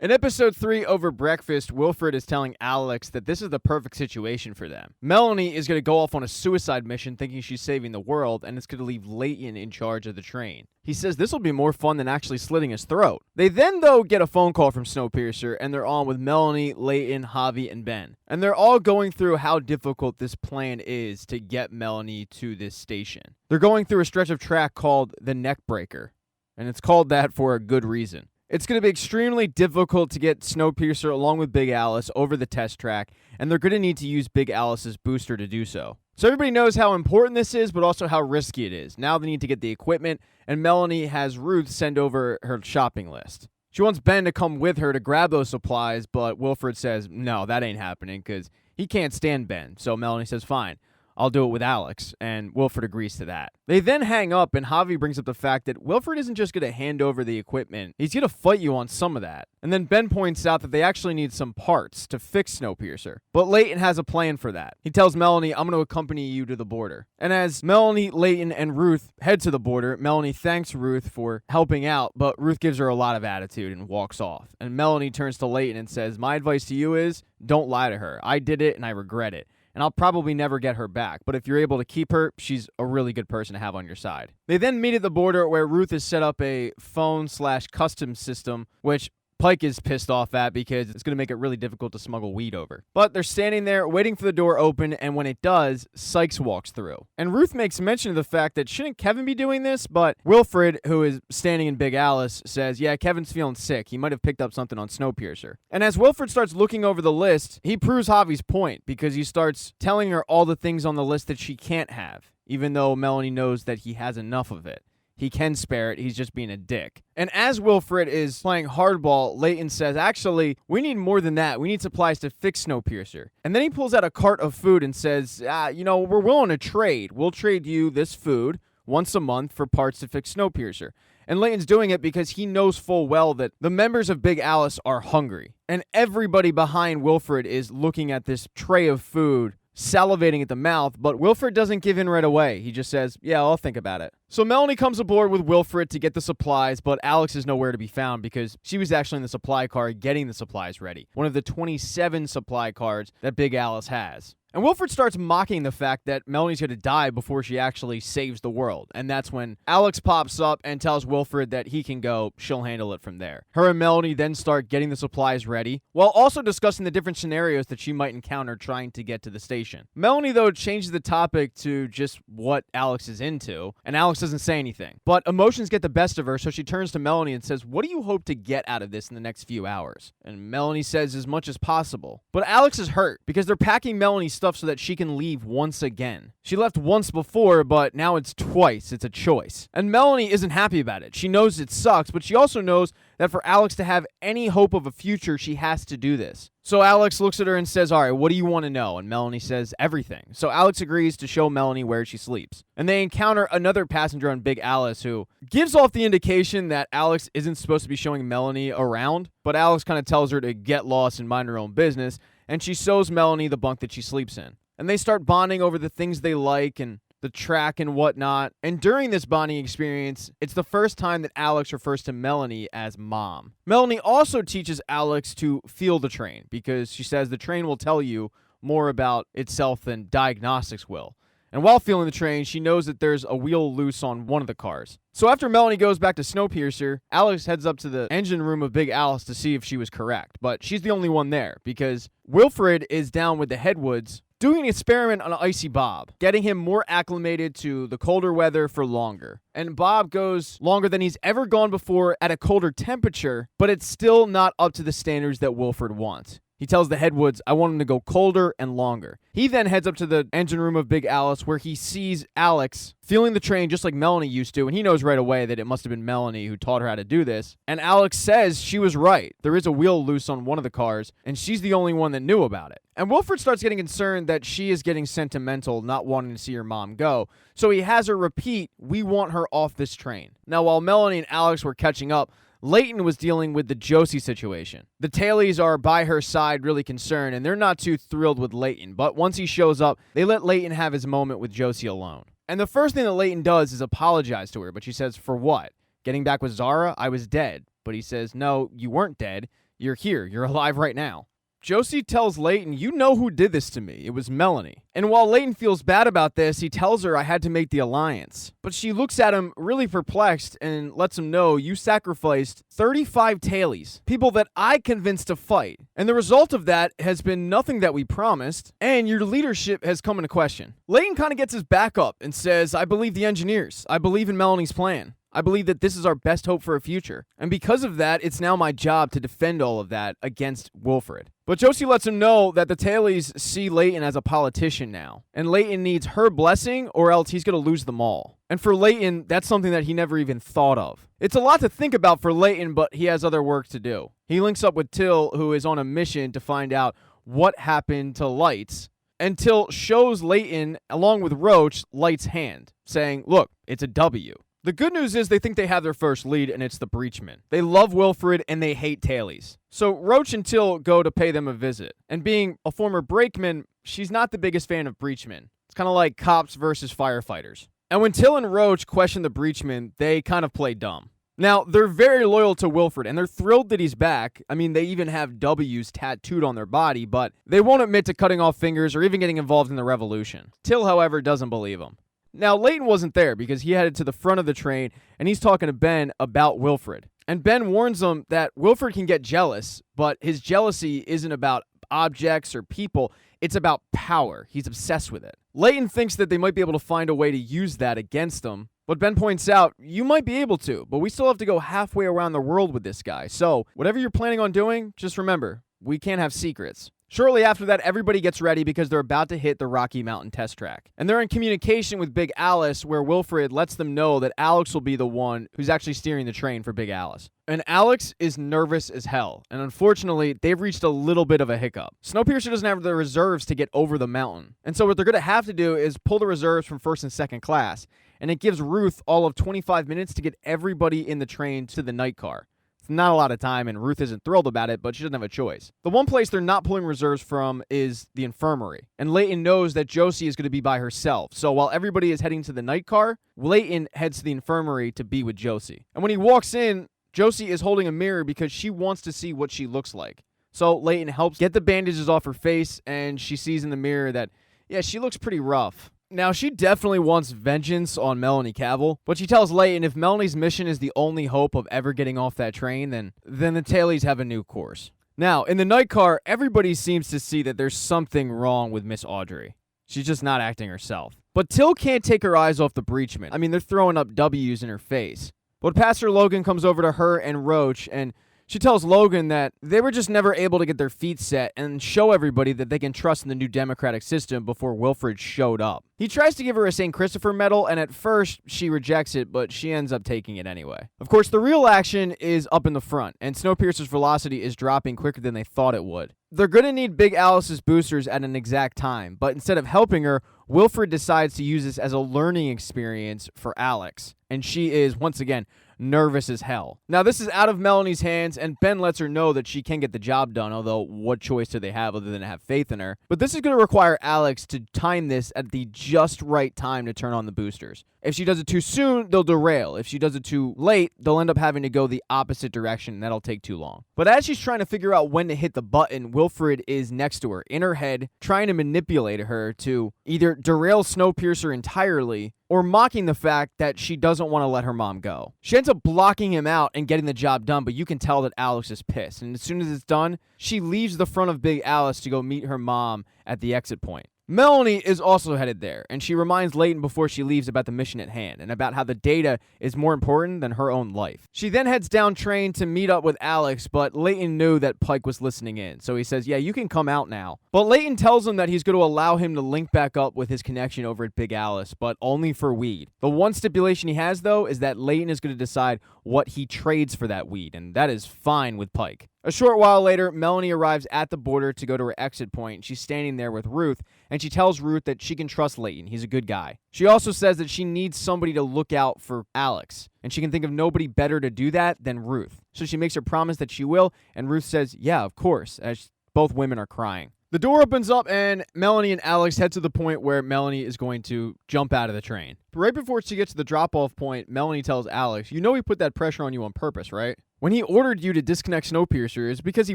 In episode 3, over breakfast, Wilfred is telling Alex that this is the perfect situation for them. Melanie is going to go off on a suicide mission thinking she's saving the world, and it's going to leave Leighton in charge of the train. He says this will be more fun than actually slitting his throat. They then, though, get a phone call from Snowpiercer, and they're on with Melanie, Leighton, Javi, and Ben. And they're all going through how difficult this plan is to get Melanie to this station. They're going through a stretch of track called the Neckbreaker, and it's called that for a good reason. It's going to be extremely difficult to get Snowpiercer along with Big Alice over the test track, and they're going to need to use Big Alice's booster to do so. So everybody knows how important this is, but also how risky it is. Now they need to get the equipment, and Melanie has Ruth send over her shopping list. She wants Ben to come with her to grab those supplies, but Wilfred says, no, that ain't happening, because he can't stand Ben. So Melanie says, fine, I'll do it with Alex, and Wilfred agrees to that. They then hang up, and Javi brings up the fact that Wilfred isn't just going to hand over the equipment. He's going to fight you on some of that. And then Ben points out that they actually need some parts to fix Snowpiercer. But Leighton has a plan for that. He tells Melanie, I'm going to accompany you to the border. And as Melanie, Leighton, and Ruth head to the border, Melanie thanks Ruth for helping out, but Ruth gives her a lot of attitude and walks off. And Melanie turns to Leighton and says, my advice to you is, don't lie to her. I did it, and I regret it. And I'll probably never get her back. But if you're able to keep her, she's a really good person to have on your side. They then meet at the border where Ruth has set up a phone/customs system, which Pike is pissed off at because it's going to make it really difficult to smuggle weed over. But they're standing there waiting for the door open, and when it does, Sykes walks through. And Ruth makes mention of the fact that shouldn't Kevin be doing this? But Wilfred, who is standing in Big Alice, says, yeah, Kevin's feeling sick. He might have picked up something on Snowpiercer. And as Wilfred starts looking over the list, he proves Javi's point because he starts telling her all the things on the list that she can't have, even though Melanie knows that he has enough of it. He can spare it. He's just being a dick. And as Wilfred is playing hardball, Leighton says, actually, we need more than that. We need supplies to fix Snowpiercer. And then he pulls out a cart of food and says, we're willing to trade. We'll trade you this food once a month for parts to fix Snowpiercer. And Leighton's doing it because he knows full well that the members of Big Alice are hungry. And everybody behind Wilfred is looking at this tray of food, salivating at the mouth, but Wilfred doesn't give in right away. He just says, yeah, I'll think about it. So Melanie comes aboard with Wilfred to get the supplies, but Alex is nowhere to be found because she was actually in the supply car getting the supplies ready. One of the 27 supply cars that Big Alice has. And Wilfred starts mocking the fact that Melanie's going to die before she actually saves the world. And that's when Alex pops up and tells Wilfred that he can go, she'll handle it from there. Her and Melanie then start getting the supplies ready, while also discussing the different scenarios that she might encounter trying to get to the station. Melanie, though, changes the topic to just what Alex is into, and Alex doesn't say anything. But emotions get the best of her, so she turns to Melanie and says, what do you hope to get out of this in the next few hours? And Melanie says as much as possible. But Alex is hurt because they're packing Melanie's stuff so that she can leave once again. She left once before, but now it's twice. It's a choice. And Melanie isn't happy about it. She knows it sucks, but she also knows that for Alex to have any hope of a future, she has to do this. So Alex looks at her and says, all right, what do you want to know? And Melanie says everything. So Alex agrees to show Melanie where she sleeps. And they encounter another passenger on Big Alice who gives off the indication that Alex isn't supposed to be showing Melanie around, but Alex kind of tells her to get lost and mind her own business, and she shows Melanie the bunk that she sleeps in. And they start bonding over the things they like and the track and whatnot. And during this bonding experience, it's the first time that Alex refers to Melanie as Mom. Melanie also teaches Alex to feel the train because she says the train will tell you more about itself than diagnostics will. And while feeling the train, she knows that there's a wheel loose on one of the cars. So after Melanie goes back to Snowpiercer, Alex heads up to the engine room of Big Alice to see if she was correct. But she's the only one there because Wilfred is down with the Headwoods doing an experiment on Icy Bob, getting him more acclimated to the colder weather for longer. And Bob goes longer than he's ever gone before at a colder temperature, but it's still not up to the standards that Wilfred wants. He tells the Headwoods, I want him to go colder and longer. He then heads up to the engine room of Big Alice where he sees Alex feeling the train just like Melanie used to, and he knows right away that it must have been Melanie who taught her how to do this. And Alex says she was right. There is a wheel loose on one of the cars, and she's the only one that knew about it. And Wilfred starts getting concerned that she is getting sentimental, not wanting to see her mom go. So he has her repeat, we want her off this train. Now, while Melanie and Alex were catching up, Leighton was dealing with the Josie situation. The tailies are by her side really concerned, and they're not too thrilled with Leighton. But once he shows up, they let Leighton have his moment with Josie alone. And the first thing that Leighton does is apologize to her, but she says, for what? Getting back with Zara? I was dead. But he says, no, you weren't dead. You're here. You're alive right now. Josie tells Layton, you know who did this to me. It was Melanie. And while Layton feels bad about this, he tells her I had to make the alliance. But she looks at him really perplexed and lets him know you sacrificed 35 tailies, people that I convinced to fight. And the result of that has been nothing that we promised, and your leadership has come into question. Layton kind of gets his back up and says, I believe the engineers. I believe in Melanie's plan. I believe that this is our best hope for a future. And because of that, it's now my job to defend all of that against Wilfred. But Josie lets him know that the tailies see Layton as a politician now. And Layton needs her blessing or else he's going to lose them all. And for Layton, that's something that he never even thought of. It's a lot to think about for Layton, but he has other work to do. He links up with Till, who is on a mission to find out what happened to Lights. And Till shows Layton, along with Roach, Light's hand, saying, look, it's a W. The good news is they think they have their first lead, and it's the Breachmen. They love Wilfred, and they hate tailies. So Roach and Till go to pay them a visit. And being a former brakeman, she's not the biggest fan of Breachmen. It's kind of like cops versus firefighters. And when Till and Roach question the Breachmen, they kind of play dumb. Now, they're very loyal to Wilfred, and they're thrilled that he's back. I mean, they even have W's tattooed on their body, but they won't admit to cutting off fingers or even getting involved in the revolution. Till, however, doesn't believe him. Now, Layton wasn't there because he headed to the front of the train, and he's talking to Ben about Wilfred. And Ben warns him that Wilfred can get jealous, but his jealousy isn't about objects or people. It's about power. He's obsessed with it. Layton thinks that they might be able to find a way to use that against him. But Ben points out, you might be able to, but we still have to go halfway around the world with this guy. So, whatever you're planning on doing, just remember, we can't have secrets. Shortly after that, everybody gets ready because they're about to hit the Rocky Mountain test track. And they're in communication with Big Alice, where Wilfred lets them know that Alex will be the one who's actually steering the train for Big Alice. And Alex is nervous as hell. And unfortunately, they've reached a little bit of a hiccup. Snowpiercer doesn't have the reserves to get over the mountain. And so what they're going to have to do is pull the reserves from first and second class. And it gives Ruth all of 25 minutes to get everybody in the train to the night car. Not a lot of time, and Ruth isn't thrilled about it, but she doesn't have a choice. The one place they're not pulling reserves from is the infirmary, and Layton knows that Josie is going to be by herself. So while everybody is heading to the night car, Layton heads to the infirmary to be with Josie. And when he walks in, Josie is holding a mirror because she wants to see what she looks like. So Layton helps get the bandages off her face, and she sees in the mirror that, yeah, she looks pretty rough. Now, she definitely wants vengeance on Melanie Cavill, but she tells Layton if Melanie's mission is the only hope of ever getting off that train, then the tailies have a new course. Now, in the night car, everybody seems to see that there's something wrong with Miss Audrey. She's just not acting herself. But Till can't take her eyes off the Breachmen. I mean, they're throwing up W's in her face. But Pastor Logan comes over to her and Roach, and she tells Logan that they were just never able to get their feet set and show everybody that they can trust in the new democratic system before Wilfred showed up. He tries to give her a St. Christopher medal, and at first she rejects it, but she ends up taking it anyway. Of course, the real action is up in the front, and Snowpiercer's velocity is dropping quicker than they thought it would. They're going to need Big Alice's boosters at an exact time, but instead of helping her, Wilfred decides to use this as a learning experience for Alex, and she is, once again, nervous as hell. Now, this is out of Melanie's hands, and Ben lets her know that she can get the job done, although what choice do they have other than to have faith in her? But this is going to require Alex to time this at the just right time to turn on the boosters. If she does it too soon, they'll derail. If she does it too late, they'll end up having to go the opposite direction, and that'll take too long. But as she's trying to figure out when to hit the button, Wilfred is next to her, in her head, trying to manipulate her to either derail Snowpiercer entirely or mocking the fact that she doesn't want to let her mom go. She ends up blocking him out and getting the job done, but you can tell that Alex is pissed. And as soon as it's done, she leaves the front of Big Alice to go meet her mom at the exit point. Melanie is also headed there, and she reminds Layton before she leaves about the mission at hand and about how the data is more important than her own life. She then heads down train to meet up with Alex, but Layton knew that Pike was listening in, so he says, yeah, you can come out now. But Layton tells him that he's going to allow him to link back up with his connection over at Big Alice, but only for weed. The one stipulation he has, though, is that Layton is going to decide what he trades for that weed, and that is fine with Pike. A short while later, Melanie arrives at the border to go to her exit point. She's standing there with Ruth, and she tells Ruth that she can trust Layton. He's a good guy. She also says that she needs somebody to look out for Alex, and she can think of nobody better to do that than Ruth. So she makes her promise that she will, and Ruth says, yeah, of course, as both women are crying. The door opens up and Melanie and Alex head to the point where Melanie is going to jump out of the train. But right before she gets to the drop-off point, Melanie tells Alex, "You know he put that pressure on you on purpose, right? When he ordered you to disconnect Snowpiercer, it's because he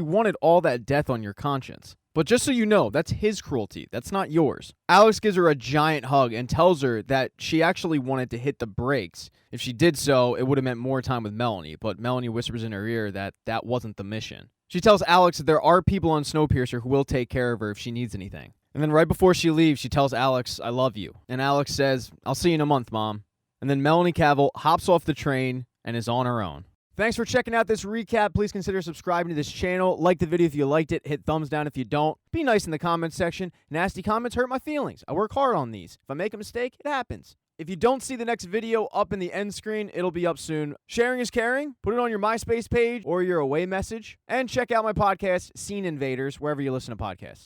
wanted all that death on your conscience. But just so you know, that's his cruelty. That's not yours." Alex gives her a giant hug and tells her that she actually wanted to hit the brakes. If she did so, it would have meant more time with Melanie, but Melanie whispers in her ear that that wasn't the mission. She tells Alex that there are people on Snowpiercer who will take care of her if she needs anything. And then right before she leaves, she tells Alex, "I love you." And Alex says, "I'll see you in a month, Mom." And then Melanie Cavill hops off the train and is on her own. Thanks for checking out this recap. Please consider subscribing to this channel. Like the video if you liked it. Hit thumbs down if you don't. Be nice in the comments section. Nasty comments hurt my feelings. I work hard on these. If I make a mistake, it happens. If you don't see the next video up in the end screen, it'll be up soon. Sharing is caring. Put it on your MySpace page or your away message. And check out my podcast, Scene Invaders, wherever you listen to podcasts.